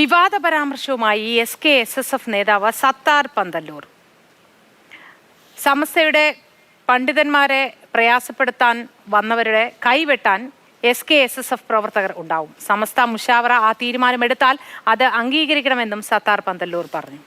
വിവാദ പരാമർശവുമായി SKSSF നേതാവ് സത്താർ പന്തല്ലൂർ. സമസ്തയുടെ പണ്ഡിതന്മാരെ പ്രയാസപ്പെടുത്താൻ വന്നവരുടെ കൈവെട്ടാൻ SKSSF പ്രവർത്തകർ ഉണ്ടാവും. സമസ്ത മുഷാവറ ആ തീരുമാനമെടുത്താൽ അത് അംഗീകരിക്കണമെന്നും സത്താർ പന്തല്ലൂർ പറഞ്ഞു.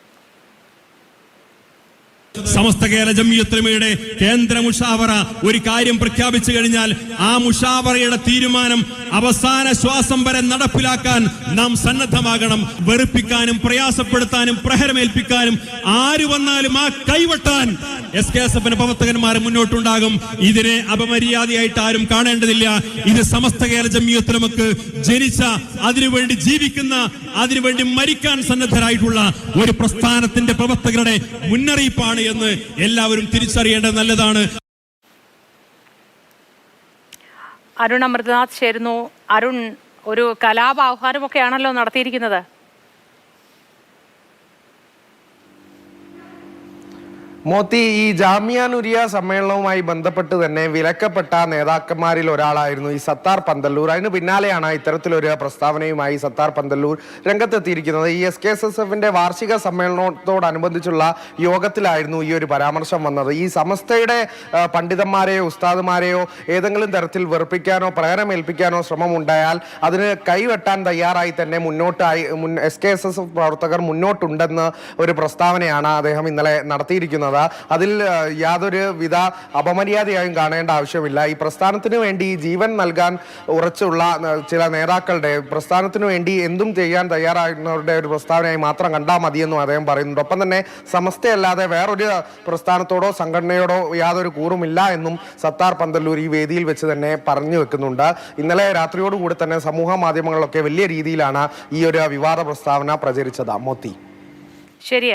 സമസ്ത കേരള ജംഇയ്യത്തുൽ ഉലമയുടെ കേന്ദ്ര മുഷാവറ ഒരു കാര്യം പ്രഖ്യാപിച്ചു കഴിഞ്ഞാൽ ആ മുഷാവറയുടെ തീരുമാനം അവസാന ശ്വാസം വരെ നടപ്പിലാക്കാൻ നാം സന്നദ്ധമാകണം. വെറുപ്പിക്കാനും പ്രയാസപ്പെടുത്താനും പ്രഹരമേൽപ്പിക്കാനും ആര് വന്നാലും ആ കൈവെട്ടാൻ SKSF പ്രവർത്തകന്മാർ മുന്നോട്ടുണ്ടാകും. ഇതിനെ അപമര്യാദയായിട്ട് ആരും കാണേണ്ടതില്ല. ഇത് സമസ്ത കേരള ജംഇയ്യത്തുൽ ഉലമക്ക് ജനിച്ച, അതിനുവേണ്ടി ജീവിക്കുന്ന, അതിനുവേണ്ടി മരിക്കാൻ സന്നദ്ധരായിട്ടുള്ള ഒരു പ്രസ്ഥാനത്തിന്റെ പ്രവർത്തകരുടെ മുന്നറിയിപ്പാണ് എന്ന് എല്ലാവരും തിരിച്ചറിയേണ്ടത് നല്ലതാണ്. അരുൺ അമൃതനാഥ് ചേരുന്നു. അരുൺ, ഒരു കലാപ ആഹ്വാനമൊക്കെയാണല്ലോ നടത്തിയിരിക്കുന്നത്. മോത്തി, ഈ ജാമിയ നുരിയ സമ്മേളനവുമായി ബന്ധപ്പെട്ട് തന്നെ വിലക്കപ്പെട്ട നേതാക്കന്മാരിൽ ഒരാളായിരുന്നു ഈ സത്താർ പന്തല്ലൂർ. അതിന് പിന്നാലെയാണ് ഇത്തരത്തിലൊരു പ്രസ്താവനയുമായി സത്താർ പന്തല്ലൂർ രംഗത്തെത്തിയിരിക്കുന്നത്. ഈ SKSSF വാർഷിക സമ്മേളനത്തോടനുബന്ധിച്ചുള്ള യോഗത്തിലായിരുന്നു ഈ ഒരു പരാമർശം വന്നത്. ഈ സമസ്തയുടെ പണ്ഡിതന്മാരെയോ ഉസ്താദുമാരെയോ ഏതെങ്കിലും തരത്തിൽ വെറുപ്പിക്കാനോ പ്രഹരമേൽപ്പിക്കാനോ ശ്രമമുണ്ടായാൽ അതിന് കൈവെട്ടാൻ തയ്യാറായി തന്നെ SKSSF പ്രവർത്തകർ മുന്നോട്ടുണ്ടെന്ന് ഒരു പ്രസ്താവനയാണ് അദ്ദേഹം ഇന്നലെ നടത്തിയിരിക്കുന്നത്. അതിൽ യാതൊരു വിധ അപമര്യാദയായും കാണേണ്ട ആവശ്യമില്ല. ഈ പ്രസ്ഥാനത്തിന് വേണ്ടി ജീവൻ നൽകാൻ ഉറച്ചുള്ള ചില നേതാക്കളുടെ പ്രസ്ഥാനത്തിന് വേണ്ടി എന്തും ചെയ്യാൻ തയ്യാറാകുന്നവരുടെ ഒരു പ്രസ്താവനയായി മാത്രം കണ്ടാൽ മതിയെന്നും അദ്ദേഹം പറയുന്നുണ്ട്. ഒപ്പം തന്നെ സമസ്തയല്ലാതെ വേറൊരു പ്രസ്ഥാനത്തോടോ സംഘടനയോടോ യാതൊരു കൂറുമില്ല എന്നും സത്താർ പന്തല്ലൂർ ഈ വേദിയിൽ വെച്ച് തന്നെ പറഞ്ഞു വെക്കുന്നുണ്ട്. ഇന്നലെ രാത്രിയോടുകൂടി തന്നെ സമൂഹ മാധ്യമങ്ങളിലൊക്കെ വലിയ രീതിയിലാണ് ഈ ഒരു വിവാദ പ്രസ്താവന പ്രചരിച്ചത്. മോത്തി, ശരി.